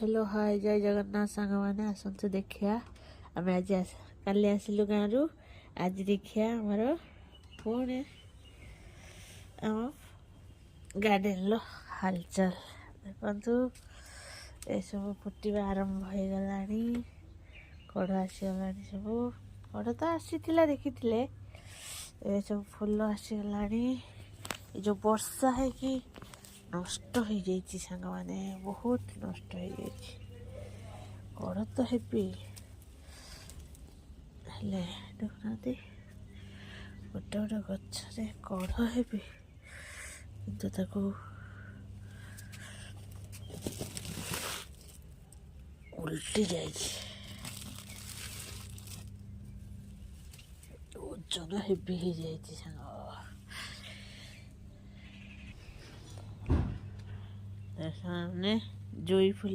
hello hi जय जगन्नाथ सांग मैंने आसतु देखिया आम आज काली आसिलु गाँव आज देखिया आमर पुणी आम गार्डेन हालचाल देखु ये सब फुटवा आरंभ हो गला कड़ आसीगला सब कड़ तो आसी देखी ये सब फूल आसीगला जो वर्षा है कि नष्ट हो जाइए सांग मैंने बहुत नष्ट हो जाइए कड़ तो हेबी हेले देखुना गोटे गोटे गचरे कड़ हेबी किंतु ताको उल्टी जाइए ओजन हेबी हो जाइए सांग सामने जुई फुल